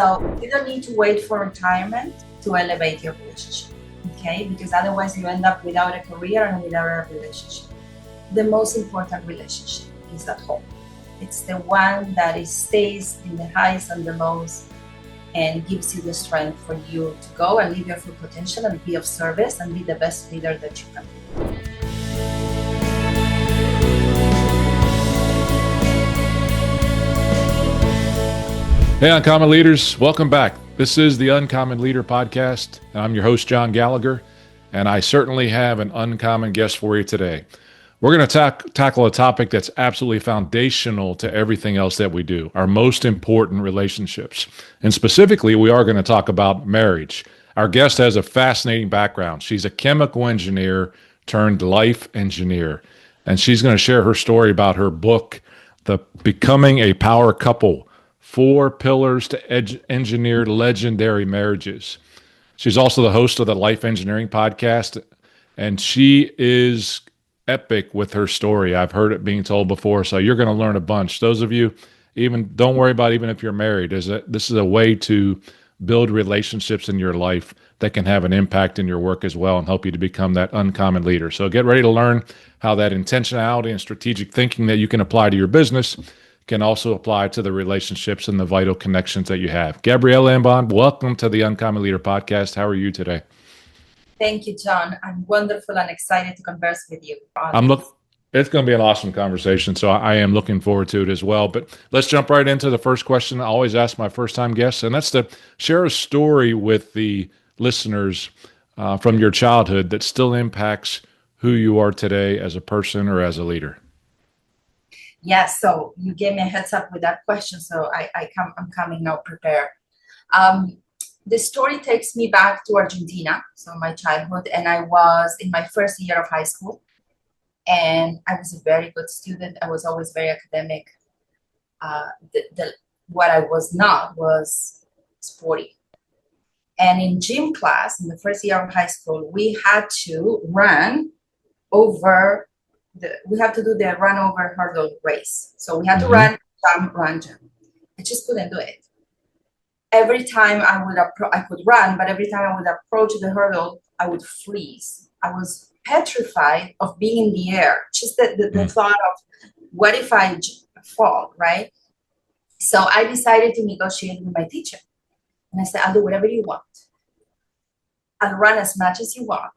So you don't need to wait for retirement to elevate your relationship, okay? Because otherwise you end up without a career and without a relationship. The most important relationship is at home. It's the one that stays in the highs and the lows and gives you the strength for you to go and live your full potential and be of service and be the best leader that you can be. Hey, Uncommon Leaders, welcome back. This is the Uncommon Leader Podcast, and I'm your host, John Gallagher, and I certainly have an uncommon guest for you today. We're going to tackle a topic that's absolutely foundational to everything else that we do, our most important relationships. And specifically, we are going to talk about marriage. Our guest has a fascinating background. She's a chemical engineer turned life engineer, and she's going to share her story about her book, The Becoming a Power Couple: 4 Pillars to Engineer Legendary Marriages. She's also the host of the Life Engineering Podcast, and she is epic with her story. I've heard it being told before, so you're going to learn a bunch. Those of you, even don't worry about even if you're married. This is a way to build relationships in your life that can have an impact in your work as well and help you to become that uncommon leader. So get ready to learn how that intentionality and strategic thinking that you can apply to your business can also apply to the relationships and the vital connections that you have. Gabriela and Bond, welcome to the Uncommon Leader Podcast. How are you today? Thank you, John. I'm wonderful and excited to converse with you. It's going to be an awesome conversation, so I am looking forward to it as well. But let's jump right into the first question I always ask my first-time guests, and that's to share a story with the listeners from your childhood that still impacts who you are today as a person or as a leader. Yes, so you gave me a heads up with that question, so I'm coming now prepared. The story takes me back to Argentina, so my childhood, and I was in my first year of high school, and I was a very good student. I was always very academic. What I was not was sporty. And in gym class, in the first year of high school, we had to run over we have to do the run over hurdle race. So we had to run, jump, run, jump. I just couldn't do it. Every time I could run, but every time I would approach the hurdle, I would freeze. I was petrified of being in the air. Just the thought of what if I fall, right? So I decided to negotiate with my teacher. And I said, I'll do whatever you want. I'll run as much as you want.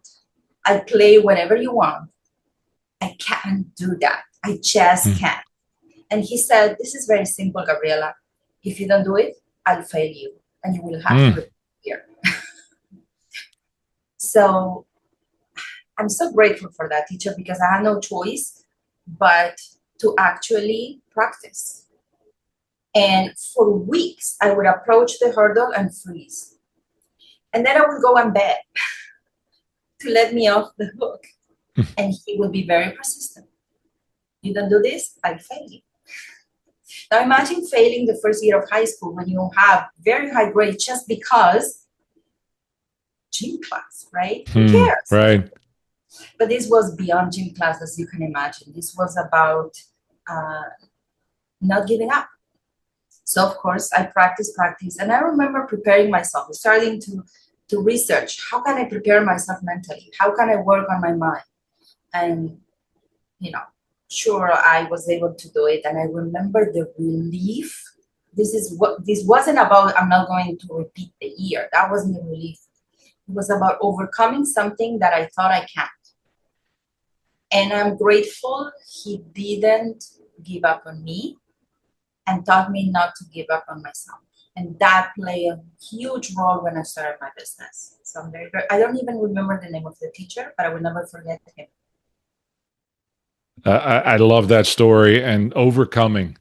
I'll play whatever you want. I can't do that. I just can't. And he said, this is very simple, Gabriela. If you don't do it, I'll fail you and you will have to repeat here. So I'm so grateful for that teacher because I had no choice but to actually practice. And for weeks, I would approach the hurdle and freeze. And then I would go and beg to let me off the hook. And he would be very persistent. You don't do this, I'll fail you. Now imagine failing the first year of high school when you have very high grades just because gym class, right? Who cares? Right. But this was beyond gym class, as you can imagine. This was about not giving up. So of course I practiced, and I remember preparing myself, starting to research, how can I prepare myself mentally? How can I work on my mind? And, sure, I was able to do it. And I remember the relief. This wasn't about, I'm not going to repeat the year. That wasn't the relief. It was about overcoming something that I thought I can't. And I'm grateful he didn't give up on me and taught me not to give up on myself. And that played a huge role when I started my business. So I'm very, I don't even remember the name of the teacher, but I will never forget him. I love that story, and overcoming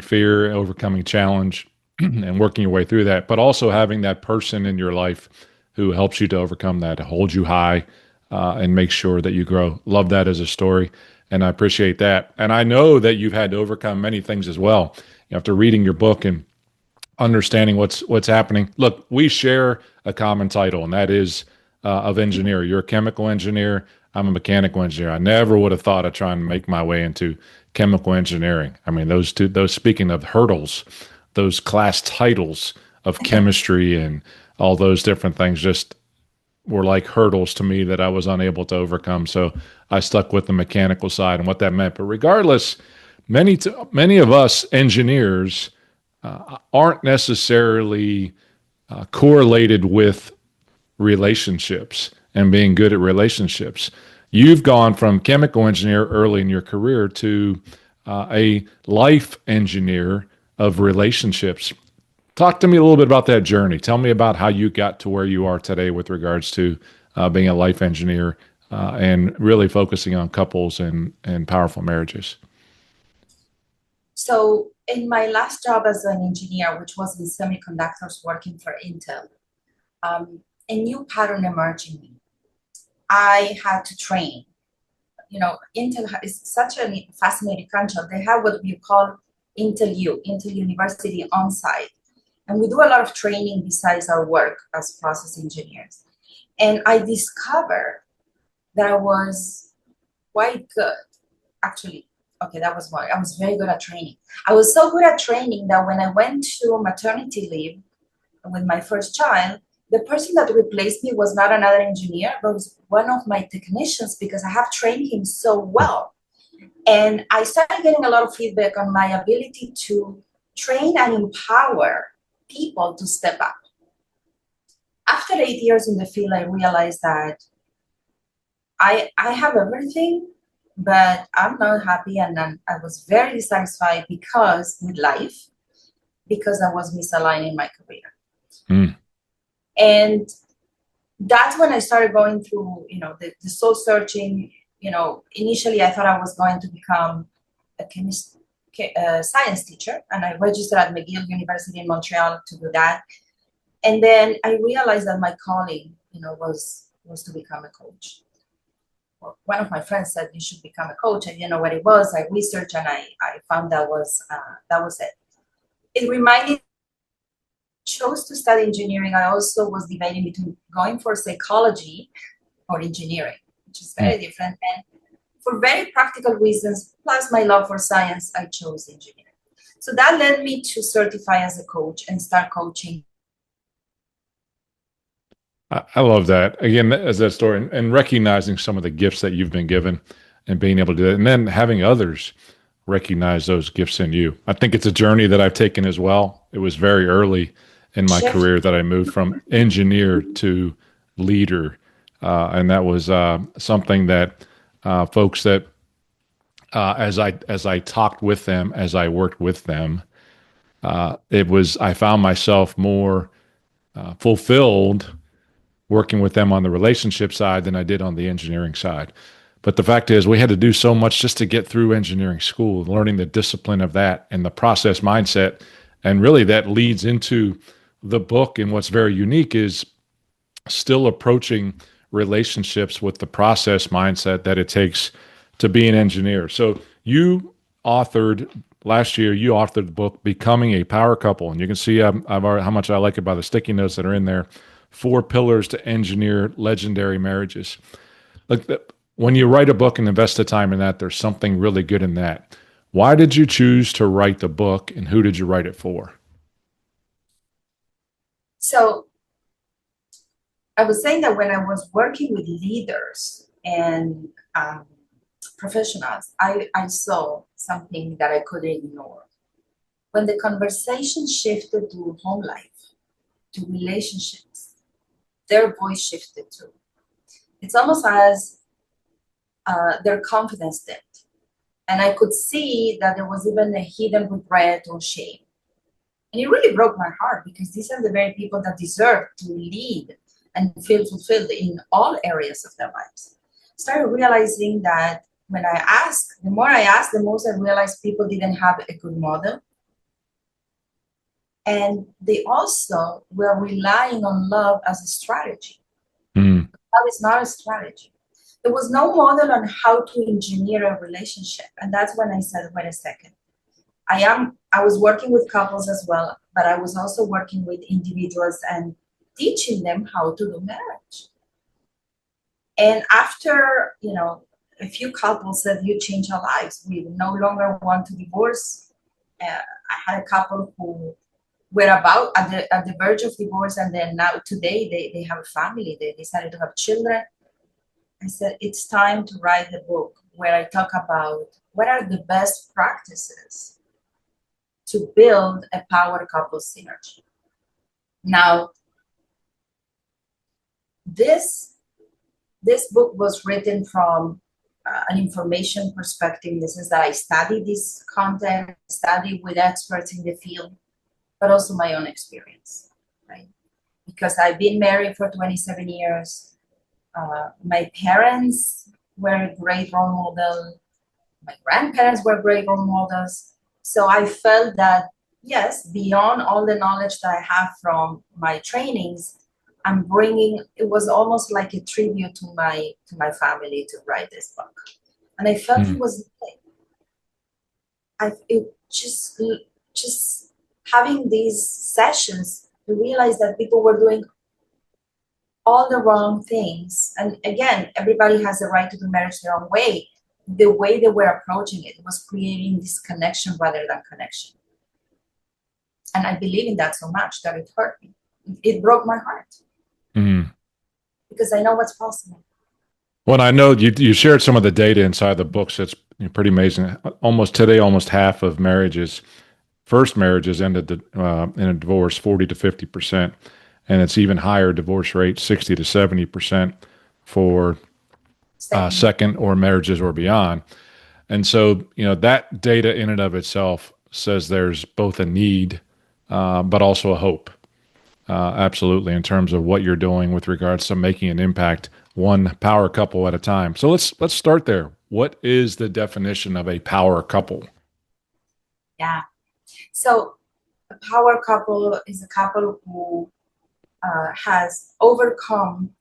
fear, overcoming challenge, and working your way through that, but also having that person in your life who helps you to overcome that, holds you high, and make sure that you grow. Love that as a story, and I appreciate that. And I know that you've had to overcome many things as well. After reading your book and understanding what's happening. Look, we share a common title, and that is of engineer. You're a chemical engineer. I'm a mechanical engineer. I never would have thought of trying to make my way into chemical engineering. I mean, those speaking of hurdles, those class titles of chemistry and all those different things just were like hurdles to me that I was unable to overcome. So I stuck with the mechanical side and what that meant. But regardless, many of us engineers aren't necessarily correlated with relationships and being good at relationships. You've gone from chemical engineer early in your career to a life engineer of relationships. Talk to me a little bit about that journey. Tell me about how you got to where you are today with regards to being a life engineer and really focusing on couples and powerful marriages. So in my last job as an engineer, which was in semiconductors working for Intel, a new pattern emerged in me. I had to train. You know, Intel is such a fascinating country. They have what we call Intel University on-site. And we do a lot of training besides our work as process engineers. And I discovered that I was quite good, actually. Okay, that was why I was very good at training. I was so good at training that when I went to maternity leave with my first child, the person that replaced me was not another engineer, but was one of my technicians because I have trained him so well. And I started getting a lot of feedback on my ability to train and empower people to step up. After 8 years in the field, I realized that I have everything, but I'm not happy, and I was very dissatisfied with life because I was misaligning my career. Mm. And that's when I started going through, the soul searching. Initially I thought I was going to become a science teacher, and I registered at McGill University in Montreal to do that. And then I realized that my calling, was to become a coach. Well, one of my friends said you should become a coach. I didn't know what it was. I researched and I found that was it. It reminded me, chose to study engineering. I also was debating between going for psychology or engineering, which is very different. And for very practical reasons, plus my love for science, I chose engineering. So that led me to certify as a coach and start coaching. I love that. Again, as that story and recognizing some of the gifts that you've been given and being able to do that, and then having others recognize those gifts in you. I think it's a journey that I've taken as well. It was very early in my career that I moved from engineer to leader. And that was something that folks that as I talked with them, as I worked with them, I found myself more fulfilled working with them on the relationship side than I did on the engineering side. But the fact is, we had to do so much just to get through engineering school, learning the discipline of that and the process mindset. And really that leads into the book. And what's very unique is still approaching relationships with the process mindset that it takes to be an engineer. So last year, you authored the book, Becoming a Power Couple. And you can see how much I like it by the sticky notes that are in there. 4 pillars to engineer legendary marriages. When you write a book and invest the time in that, there's something really good in that. Why did you choose to write the book, and who did you write it for? So I was saying that when I was working with leaders and professionals, I saw something that I couldn't ignore. When the conversation shifted to home life, to relationships, their voice shifted too. It's almost as their confidence dipped. And I could see that there was even a hidden regret or shame. And it really broke my heart because these are the very people that deserve to lead and feel fulfilled in all areas of their lives. I started realizing that when I asked, the more I asked, the most I realized people didn't have a good model. And they also were relying on love as a strategy. Love is not a strategy. There was no model on how to engineer a relationship. And that's when I said, wait a second. I was working with couples as well, but I was also working with individuals and teaching them how to do marriage. And after, a few couples said, you changed our lives. We no longer want to divorce. I had a couple who were about at the verge of divorce, and then now today they have a family. They decided to have children. I said, it's time to write the book where I talk about what are the best practices to build a power couple synergy. Now, this book was written from an information perspective. This is that I study this content, study with experts in the field, but also my own experience, right? Because I've been married for 27 years. My parents were a great role model. My grandparents were great role models. So I felt that, yes, beyond all the knowledge that I have from my trainings, I'm bringing, it was almost like a tribute to my family to write this book. And I felt it was just having these sessions, I realized that people were doing all the wrong things. And again, everybody has the right to do marriage their own way. The way they were approaching it was creating this connection rather than connection. And I believe in that so much that it hurt me. It broke my heart. Because I know what's possible. Well, I know you shared some of the data inside the books. It's pretty amazing. Almost half of first marriages ended in a divorce, 40 to 50%. And it's even higher divorce rate, 60 to 70% for second or marriages or beyond. And so, that data in and of itself says there's both a need, but also a hope. Absolutely, in terms of what you're doing with regards to making an impact, one power couple at a time. So let's start there. What is the definition of a power couple? Yeah. So a power couple is a couple who has overcome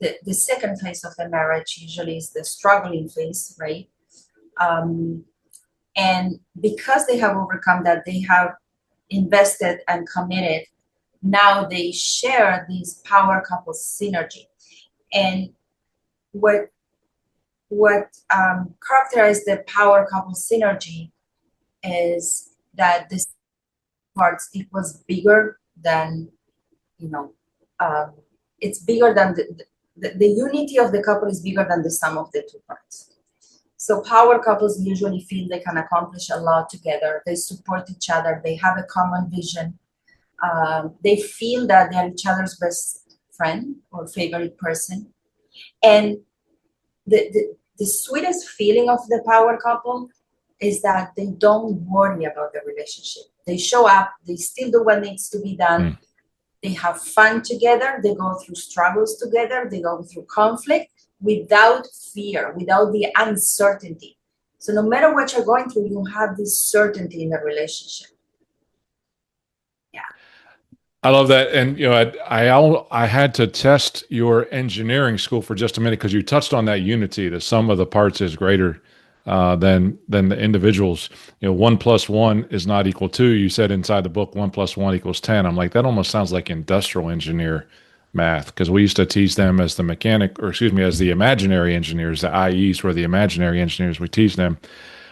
the second phase of the marriage. Usually is the struggling phase, right? And because they have overcome that, they have invested and committed. Now they share this power couple synergy. And what characterizes the power couple synergy is that this parts equals bigger than, it's bigger than the unity of the couple is bigger than the sum of the two parts. So power couples usually feel they can accomplish a lot together. They support each other. They have a common vision. They feel that they're each other's best friend or favorite person. And the sweetest feeling of the power couple is that they don't worry about the relationship. They show up, they still do what needs to be done. They have fun together. They go through struggles together. They go through conflict without fear, without the uncertainty. So no matter what you're going through, you have this certainty in the relationship. I love that. And, I had to test your engineering school for just a minute because you touched on that unity. The sum of the parts is greater than the individuals. 1 + 1 is not equal 2. You said inside the book 1 + 1 = 10. I'm like, that almost sounds like industrial engineer math, because we used to teach them as as the imaginary engineers. The IEs were the imaginary engineers. We teach them.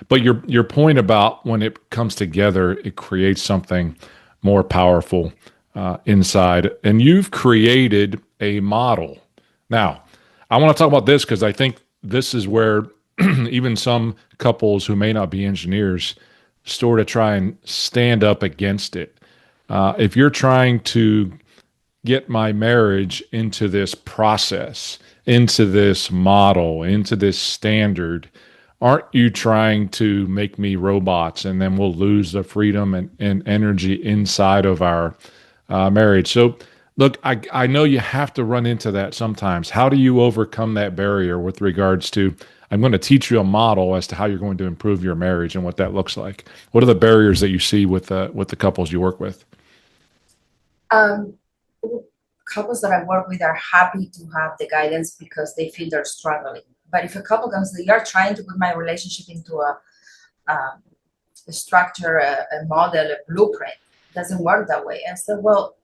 But your point about when it comes together, it creates something more powerful inside. And you've created a model. Now, I want to talk about this because I think this is where even some couples who may not be engineers sort of try and stand up against it. If you're trying to get my marriage into this process, into this model, into this standard, aren't you trying to make me robots, and then we'll lose the freedom and energy inside of our marriage? So look, I know you have to run into that sometimes. How do you overcome that barrier with regards to, I'm going to teach you a model as to how you're going to improve your marriage and what that looks like? What are the barriers that you see with the couples you work with? Couples that I work with are happy to have the guidance because they feel they're struggling. But if a couple comes, they are trying to put my relationship into a structure, a model, a blueprint. It doesn't work that way. I said, well,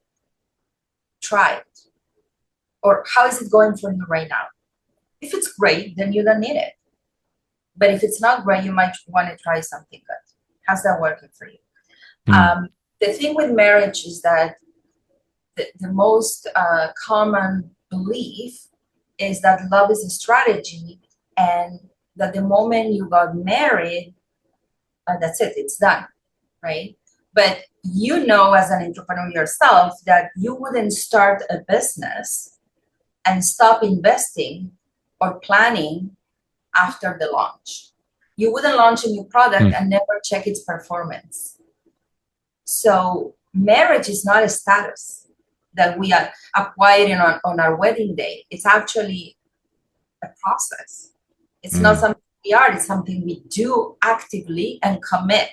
try it. Or how is it going for you right now? If it's great, then you don't need it. But if it's not great, you might want to try something good. How's that working for you? The thing with marriage is that the most common belief is that love is a strategy, and that the moment you got married, that's it, it's done, right? But you know, as an entrepreneur yourself, that you wouldn't start a business and stop investing or planning after the launch. You wouldn't launch a new product and never check its performance. So marriage is not a status that we are acquiring on our wedding day. It's actually a process. It's not something we are, it's something we do actively and commit.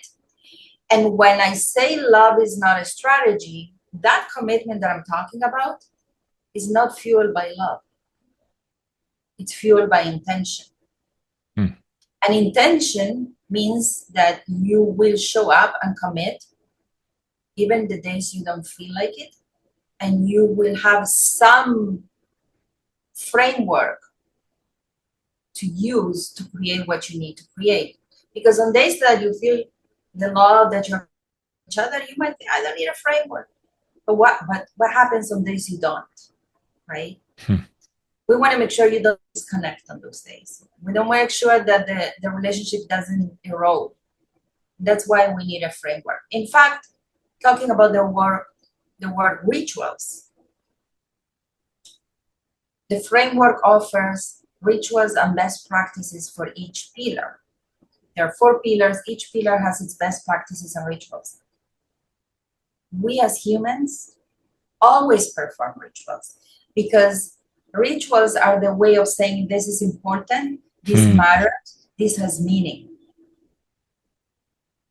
And when I say love is not a strategy, that commitment that I'm talking about is not fueled by love. It's fueled by intention. And intention means that you will show up and commit even the days you don't feel like it. And you will have some framework to use to create what you need to create. Because on days that you feel the love that you're each other, you might think, I don't need a framework. But what happens on days you don't, right? We want to make sure you don't disconnect on those days. We don't make sure that the relationship doesn't erode. That's why we need a framework. In fact, talking about the word rituals, the framework offers rituals and best practices for each pillar. There are 4 pillars. Each pillar has its best practices and rituals. We as humans always perform rituals because rituals are the way of saying this is important, this matters, this has meaning,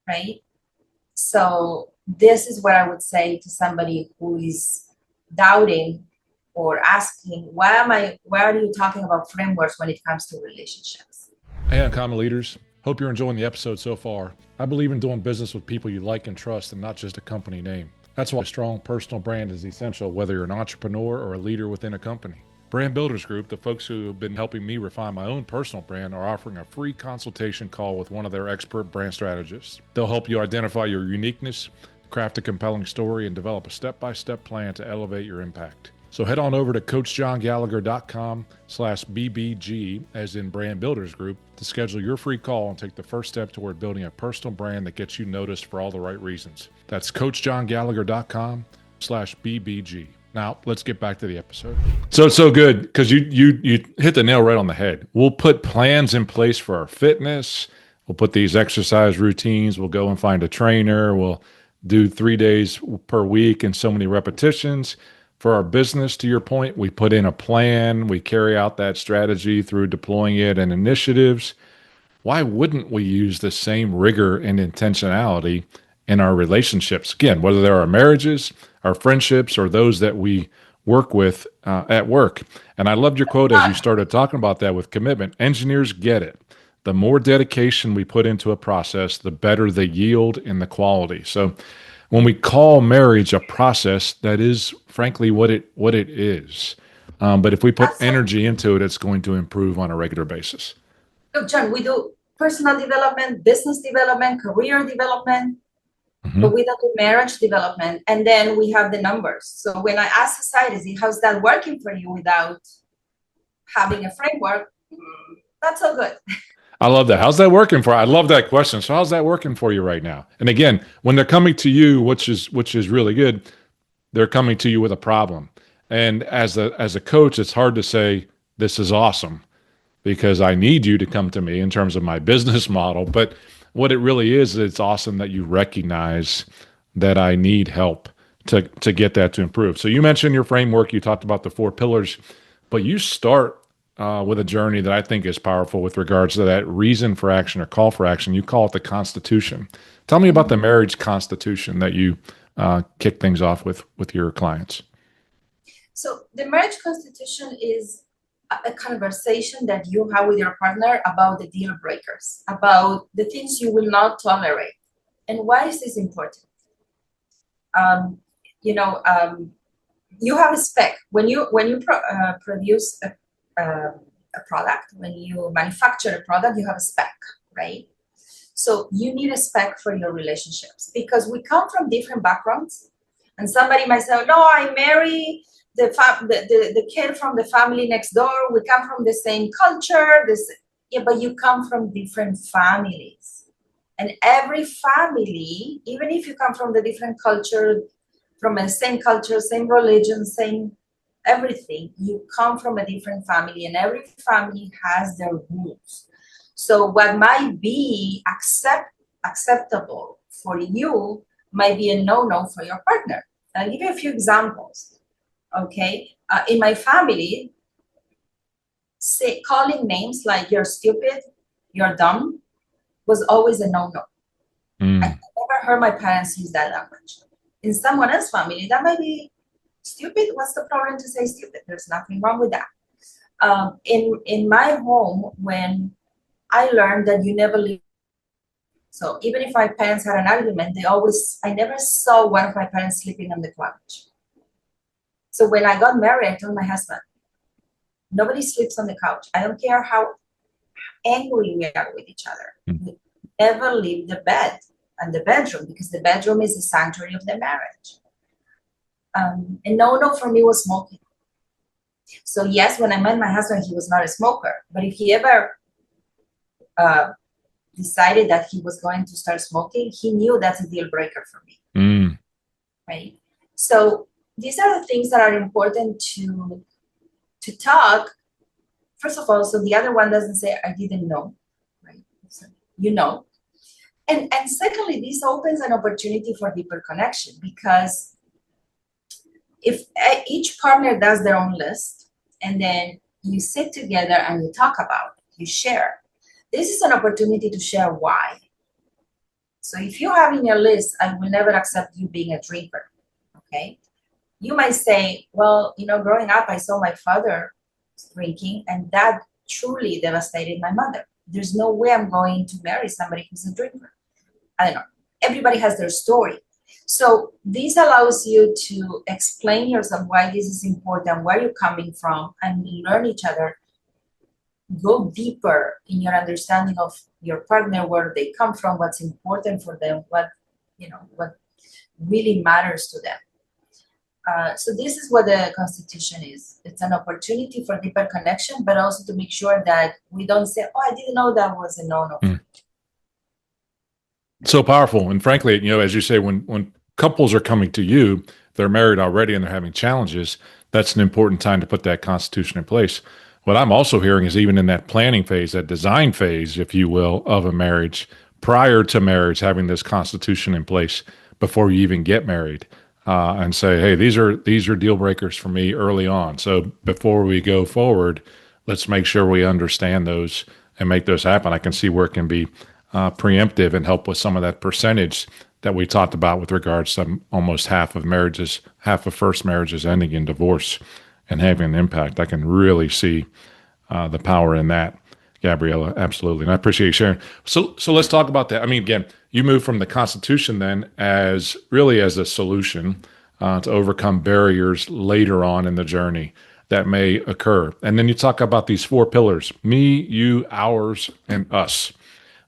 right? So this is what I would say to somebody who is doubting or asking, why are you talking about frameworks when it comes to relationships? Hey, uncommon leaders. Hope you're enjoying the episode so far. I believe in doing business with people you like and trust and not just a company name. That's why a strong personal brand is essential, whether you're an entrepreneur or a leader within a company. Brand Builders Group, the folks who have been helping me refine my own personal brand, are offering a free consultation call with one of their expert brand strategists. They'll help you identify your uniqueness, craft a compelling story, and develop a step-by-step plan to elevate your impact. So head on over to CoachJohnGallagher.com/BBG, as in Brand Builders Group, to schedule your free call and take the first step toward building a personal brand that gets you noticed for all the right reasons. That's CoachJohnGallagher.com/BBG. Now, let's get back to the episode. So it's so good because you hit the nail right on the head. We'll put plans in place for our fitness. We'll put these exercise routines. We'll go and find a trainer. We'll do 3 days per week and so many repetitions. For our business, to your point, we put in a plan. We carry out that strategy through deploying it and initiatives. Why wouldn't we use the same rigor and intentionality in our relationships? Again, whether they're our marriages, our friendships, or those that we work with at work. And I loved your quote as you started talking about that with commitment. Engineers get it. The more dedication we put into a process, the better the yield and the quality. So when we call marriage a process, that is frankly what it is. But if we put energy into it, it's going to improve on a regular basis. Look, John, we do personal development, business development, career development, but we don't do marriage development. And then we have the numbers. So when I ask society, how's that working for you without having a framework? Not so good. I love that. How's that working for you? I love that question. So how's that working for you right now? And again, when they're coming to you, which is really good, they're coming to you with a problem. And as a coach, it's hard to say, this is awesome, because I need you to come to me in terms of my business model. But what it really is, it's awesome that you recognize that I need help to get that to improve. So you mentioned your framework. You talked about the 4 pillars, but you start with a journey that I think is powerful with regards to that reason for action or call for action. You call it the Constitution. Tell me about the marriage constitution that you kick things off with your clients. So the marriage constitution is a conversation that you have with your partner about the deal breakers, about the things you will not tolerate. And why is this important? You have a spec. When you produce a product, when you manufacture a product, you have a spec, right? So you need respect for your relationships because we come from different backgrounds. And somebody might say, no, I marry the kid from the family next door. We come from the same culture. Yeah, but you come from different families. And every family, even if you come from the different culture, from the same culture, same religion, same everything, you come from a different family, and every family has their rules. So what might be acceptable for you might be a no-no for your partner. I'll give you a few examples. Okay, in my family, calling names like you're stupid, you're dumb, was always a no-no. I never heard my parents use that language. In someone else's family, that might be stupid. What's the problem to say stupid? There's nothing wrong with that. In my home, when I learned that you never leave. So even if my parents had an argument, I never saw one of my parents sleeping on the couch. So when I got married, I told my husband, nobody sleeps on the couch. I don't care how angry we are with each other. We never leave the bed and the bedroom, because the bedroom is the sanctuary of the marriage. And no for me was smoking. So yes, when I met my husband, he was not a smoker. But if he ever decided that he was going to start smoking, he knew that's a deal breaker for me. Right? So these are the things that are important to talk. First of all, so the other one doesn't say, I didn't know, right? So, you know. And secondly, this opens an opportunity for deeper connection, because if each partner does their own list, and then you sit together and you talk about it, you share. This is an opportunity to share why. So if you have in your list, I will never accept you being a drinker, okay? You might say, well, growing up, I saw my father drinking, and that truly devastated my mother. There's no way I'm going to marry somebody who's a drinker. I don't know. Everybody has their story. So this allows you to explain yourself why this is important, where you're coming from, and learn each other. Go deeper in your understanding of your partner, where they come from, what's important for them, what really matters to them. So this is what the Constitution is. It's an opportunity for deeper connection, but also to make sure that we don't say, oh, I didn't know that was a no-no. So powerful. And frankly, as you say, when couples are coming to you, they're married already and they're having challenges, that's an important time to put that Constitution in place. What I'm also hearing is, even in that planning phase, that design phase, if you will, of a marriage, prior to marriage, having this Constitution in place before you even get married, and say, hey, these are deal breakers for me early on. So before we go forward, let's make sure we understand those and make those happen. I can see where it can be preemptive and help with some of that percentage that we talked about with regards to almost half of first marriages ending in divorce and having an impact. I can really see the power in that, Gabriela. Absolutely. And I appreciate you sharing. So let's talk about that. I mean, again, you move from the Constitution then as a solution to overcome barriers later on in the journey that may occur. And then you talk about these 4 pillars: me, you, ours, and us.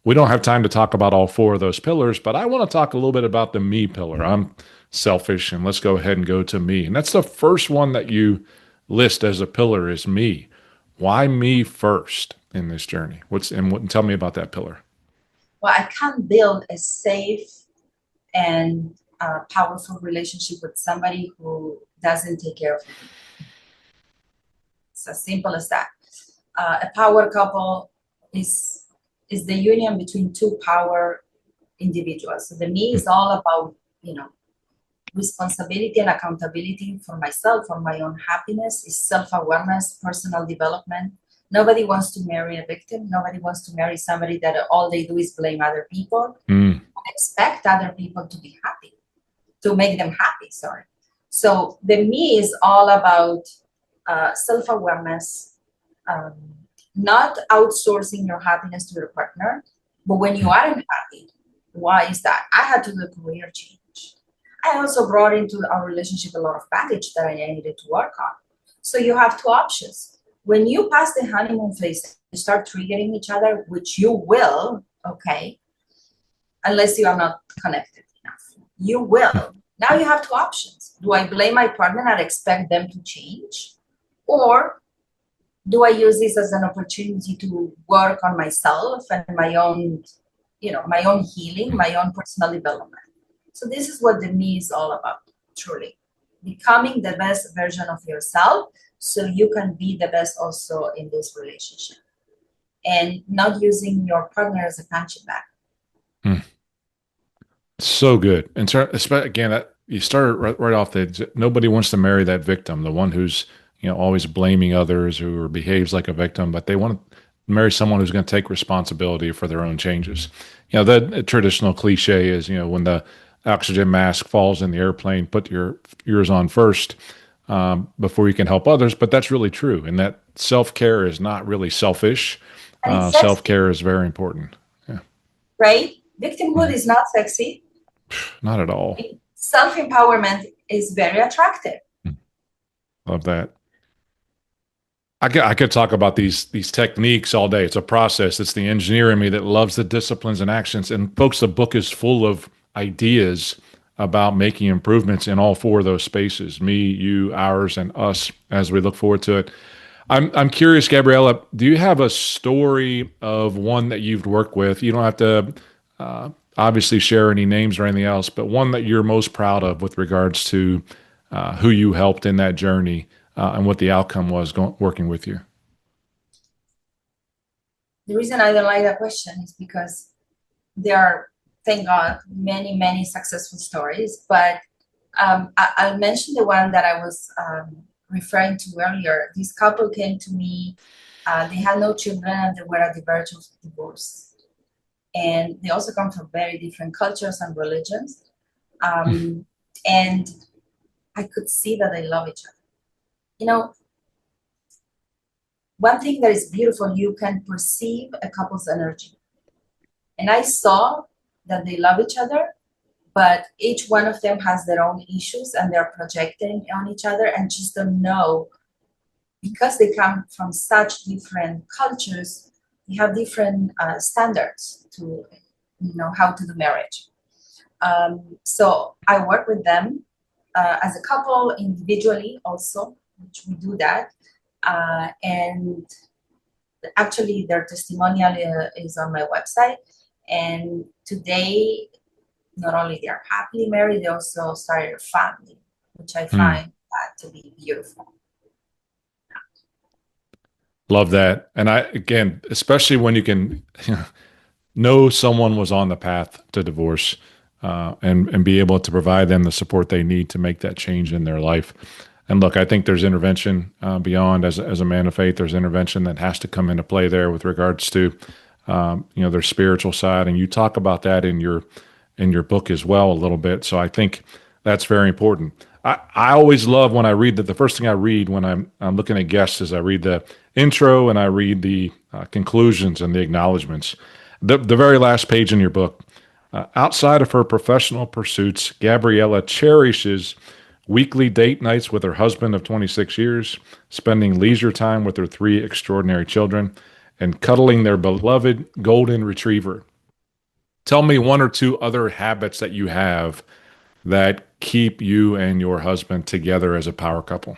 We don't have time to talk about all 4 of those pillars, but I want to talk a little bit about the me pillar. I'm selfish, and let's go ahead and go to me. And that's the first one that you list as a pillar, is me. Why me first in this journey? Tell me about that pillar. Well, I can't build a safe and powerful relationship with somebody who doesn't take care of me. It's as simple as that. A power couple is the union between 2 power individuals. So the me is all about, responsibility and accountability for myself, for my own happiness, is self-awareness, personal development. Nobody wants to marry a victim. Nobody wants to marry somebody that all they do is blame other people, expect other people to be happy, to make them happy, sorry. So the me is all about self-awareness, not outsourcing your happiness to your partner. But when you aren't happy, why is that? I had to do a career change. I also brought into our relationship a lot of baggage that I needed to work on. So you have 2 options. When you pass the honeymoon phase, you start triggering each other, which you will, okay? unless you are not connected enough. You will. Now you have two options. Do I blame my partner and expect them to change? Or do I use this as an opportunity to work on myself and my own, my own healing, my own personal development? So this is what the me is all about, truly. Becoming the best version of yourself so you can be the best also in this relationship. And not using your partner as a punching bag. So good. And again, you started right off nobody wants to marry that victim, the one who's always blaming others or behaves like a victim, but they want to marry someone who's going to take responsibility for their own changes. The traditional cliche is, when the oxygen mask falls in the airplane, put yours on first before you can help others. But that's really true. And that self-care is not really selfish. Self-care is very important. Yeah. Right? Victimhood is not sexy. Not at all. Self-empowerment is very attractive. Love that. I could talk about these techniques all day. It's a process. It's the engineer in me that loves the disciplines and actions. And folks, the book is full of ideas about making improvements in all four of those spaces: me, you, ours, and us, as we look forward to it. I'm curious, Gabriela, do you have a story of one that you've worked with? You don't have to obviously share any names or anything else, but one that you're most proud of with regards to who you helped in that journey and what the outcome was working with you. The reason I don't like that question is because there are, thank God, many, many successful stories, but I'll mention the one that I was referring to earlier. This couple came to me, they had no children and they were at the verge of divorce. And they also come from very different cultures and religions. And I could see that they love each other. One thing that is beautiful, you can perceive a couple's energy. And I saw that they love each other, but each one of them has their own issues and they're projecting on each other and just don't know, because they come from such different cultures, they have different standards to how to do marriage. So I work with them as a couple, individually also, which we do that. And actually their testimonial is on my website. And today, not only they are happily married, they also started a family, which I find that to be beautiful. Love that. And again, especially when you can know someone was on the path to divorce and be able to provide them the support they need to make that change in their life. And look, I think there's intervention beyond as a man of faith. There's intervention that has to come into play there with regards to their spiritual side, and you talk about that in your book as well a little bit. So I think that's very important. I always love when I read that. The first thing I read when I'm looking at guests is I read the intro and I read the conclusions and the acknowledgments. The very last page in your book. Outside of her professional pursuits, Gabriela cherishes weekly date nights with her husband of 26 years, spending leisure time with her 3 extraordinary children, and cuddling their beloved golden retriever. Tell me one or two other habits that you have that keep you and your husband together as a power couple.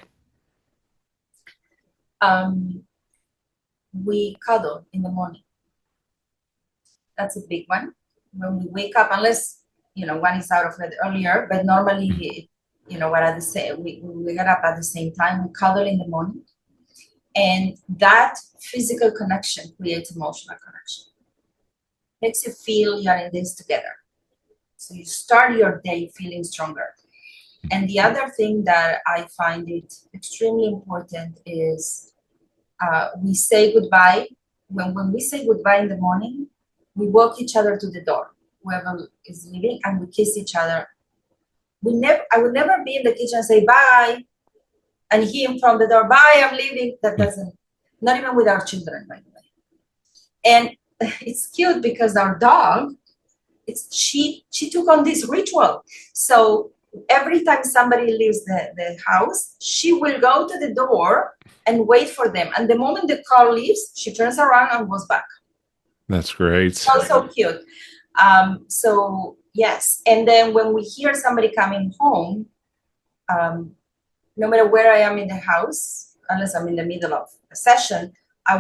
We cuddle in the morning. That's a big one. When we wake up, unless one is out of bed earlier, but normally we're at the same. We get up at the same time. We cuddle in the morning, and that physical connection creates emotional connection. Makes you feel you're in this together. So you start your day feeling stronger. And the other thing that I find it extremely important is we say goodbye. When we say goodbye in the morning, we walk each other to the door, whoever is leaving, and we kiss each other. I would never be in the kitchen and say bye, and him from the door, bye, I'm leaving. That doesn't, not even with our children, by the way. And it's cute because our dog, she took on this ritual. So every time somebody leaves the house, she will go to the door and wait for them. And the moment the car leaves, she turns around and goes back. That's great. So cute. So yes, and then when we hear somebody coming home, no matter where I am in the house, unless I'm in the middle of a session,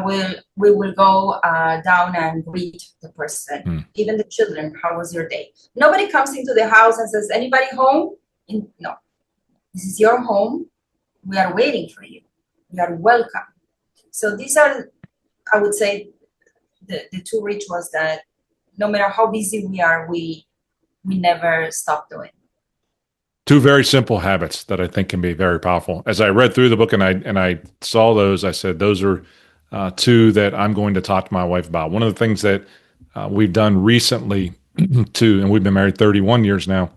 we will go down and greet the person, even the children. How was your day? Nobody comes into the house and says, anybody home? No, this is your home. We are waiting for you. You are welcome. So these are, I would say, the two rituals that no matter how busy we are, we never stop doing. Two very simple habits that I think can be very powerful. As I read through the book and I saw those, I said, those are two that I'm going to talk to my wife about. One of the things that we've done recently too, and we've been married 31 years now,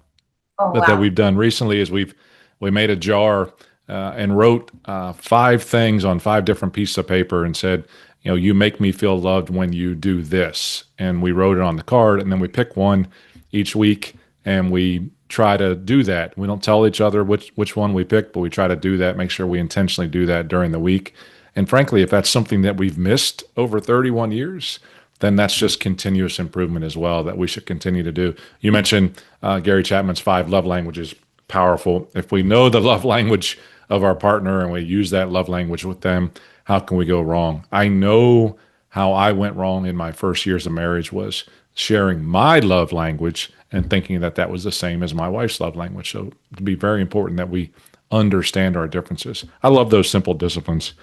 but that we've done recently is we made a jar and wrote 5 things on 5 different pieces of paper and said, you make me feel loved when you do this. And we wrote it on the card, and then we pick one each week and we try to do that. We don't tell each other which one we pick, but we try to do that, make sure we intentionally do that during the week. And frankly, if that's something that we've missed over 31 years, then that's just continuous improvement as well that we should continue to do. You mentioned Gary Chapman's 5 love languages, powerful. If we know the love language of our partner and we use that love language with them, how can we go wrong? I know how I went wrong in my first years of marriage was sharing my love language and thinking that that was the same as my wife's love language. So it'd be very important that we understand our differences. I love those simple disciplines.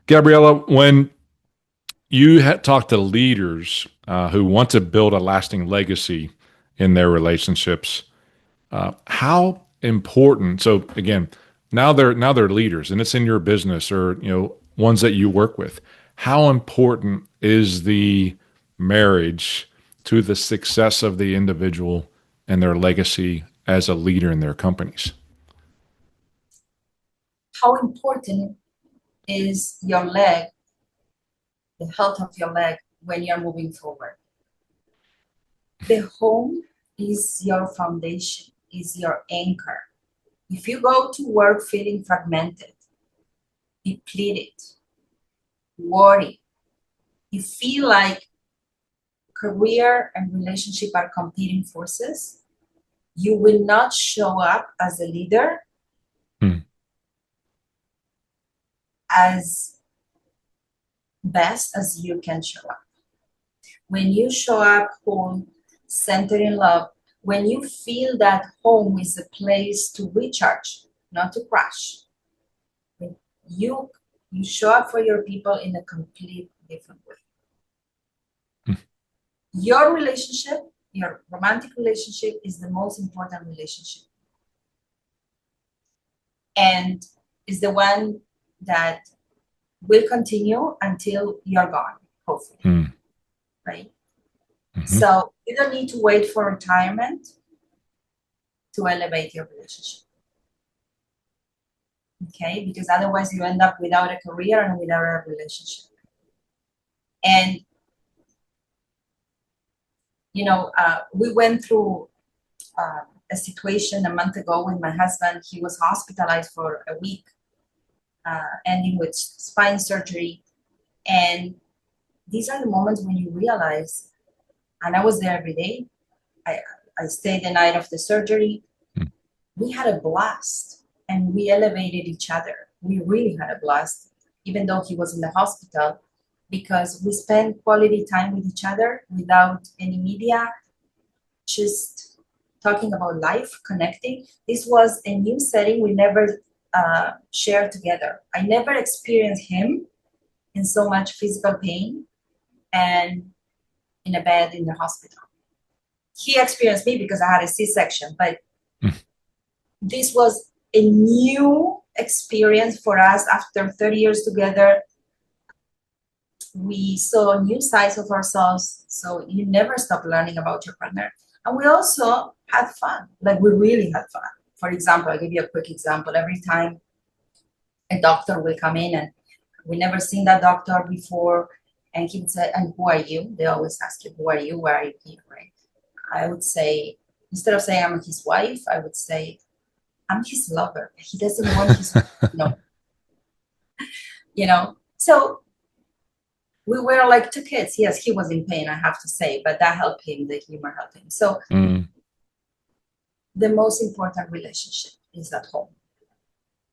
Gabriela, when you talk to leaders who want to build a lasting legacy in their relationships, how important? So again, now they're leaders, and it's in your business or ones that you work with. How important is the marriage to the success of the individual and their legacy as a leader in their companies? How important is your leg, the health of your leg when you're moving forward? The home is your foundation, is your anchor. If you go to work feeling fragmented, depleted, worried, you feel like career and relationship are competing forces, you will not show up as a leader as best as you can show up. When you show up home, centered in love, when you feel that home is a place to recharge, not to crash, when you show up for your people in a complete different way. Your relationship, your romantic relationship, is the most important relationship. And is the one that will continue until you're gone, hopefully. Right? So you don't need to wait for retirement to elevate your relationship. Okay? Because otherwise you end up without a career and without a relationship. And we went through a situation a month ago with my husband. He was hospitalized for a week, ending with spine surgery. And these are the moments when you realize, and I was there every day. I stayed the night of the surgery. We had a blast and we elevated each other. We really had a blast, even though he was in the hospital, because we spent quality time with each other without any media, just talking about life, connecting. This was a new setting we never shared together. I never experienced him in so much physical pain and in a bed in the hospital. He experienced me because I had a C-section, but this was a new experience for us. After 30 years together, we saw new sides of ourselves. So you never stop learning about your partner. And we also had fun. Like, we really had fun. For example, I'll give you a quick example. Every time a doctor will come in, and we never seen that doctor before, and he would say, and who are you? They always ask you, who are you? Where are you here, right? I would say, instead of saying I'm his wife, I would say, I'm his lover. He doesn't want his, no. So we were like two kids. Yes, he was in pain, I have to say, but that helped him. The humor helped him. So the most important relationship is at home.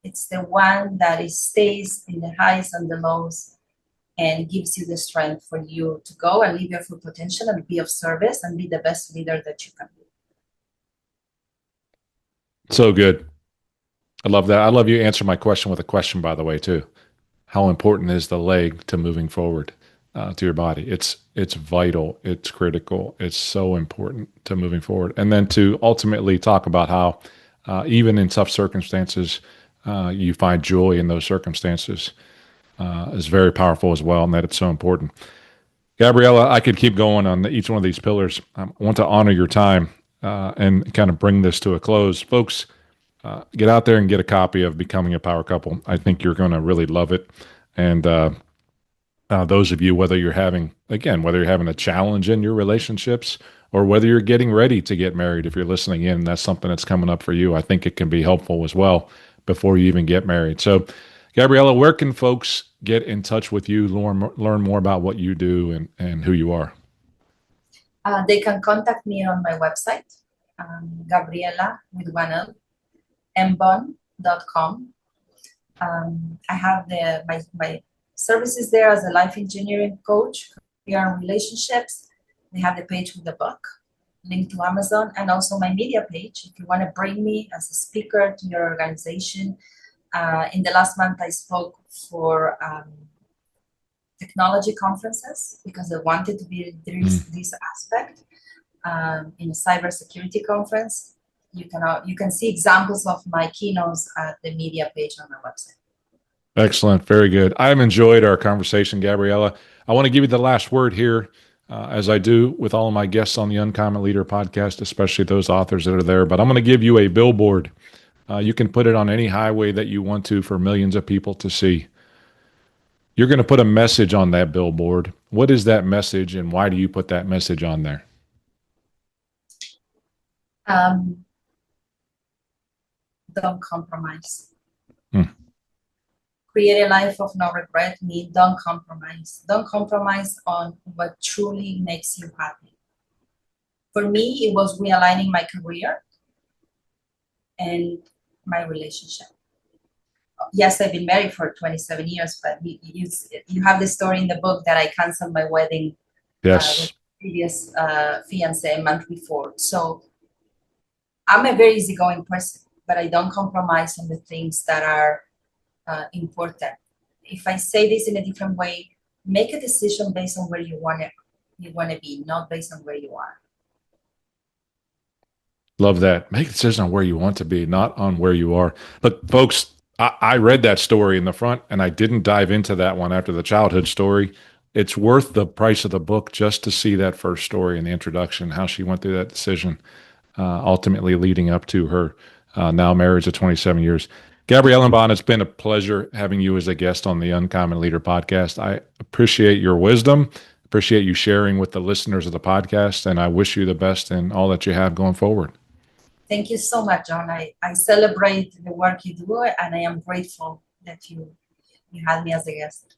It's the one that stays in the highs and the lows and gives you the strength for you to go and live your full potential and be of service and be the best leader that you can be. So good. I love that. I love you answer my question with a question, by the way, too. How important is the leg to moving forward to your body? It's vital. It's critical. It's so important to moving forward. And then to ultimately talk about how even in tough circumstances, you find joy in those circumstances is very powerful as well, and that it's so important. Gabriela, I could keep going on each one of these pillars. I want to honor your time and kind of bring this to a close. Folks, get out there and get a copy of Becoming a Power Couple. I think you're going to really love it. And those of you, whether you're having a challenge in your relationships or whether you're getting ready to get married, if you're listening in, and that's something that's coming up for you, I think it can be helpful as well before you even get married. So, Gabriela, where can folks get in touch with you, learn more about what you do and who you are? They can contact me on my website, Gabriela with one L, mbon.com. I have my services there as a life engineering coach, career and relationships. They have the page with the book, linked to Amazon, and also my media page. If you want to bring me as a speaker to your organization. In the last month, I spoke for technology conferences because I wanted to be this aspect. In a cybersecurity conference, you can see examples of my keynotes at the media page on my website. Excellent. Very good. I've enjoyed our conversation, Gabriela. I want to give you the last word here, as I do with all of my guests on the Uncommon Leader podcast, especially those authors that are there. But I'm going to give you a billboard. You can put it on any highway that you want to for millions of people to see. You're going to put a message on that billboard. What is that message, and why do you put that message on there? Don't compromise. Create a life of no regret. Don't compromise. Don't compromise on what truly makes you happy. For me, it was realigning my career and my relationship. Yes, I've been married for 27 years, but you have the story in the book that I canceled my wedding with previous fiancé a month before. So I'm a very easygoing person, but I don't compromise on the things that are important. If I say this in a different way, make a decision based on where you want to be, not based on where you are. Love that. Make a decision on where you want to be, not on where you are. But folks, I read that story in the front, and I didn't dive into that one after the childhood story. It's worth the price of the book just to see that first story in the introduction, how she went through that decision, ultimately leading up to her now marriage of 27 years. Gabriela Mbon, it's been a pleasure having you as a guest on the Uncommon Leader podcast. I appreciate your wisdom, appreciate you sharing with the listeners of the podcast, and I wish you the best in all that you have going forward. Thank you so much, John. I celebrate the work you do, and I am grateful that you had me as a guest.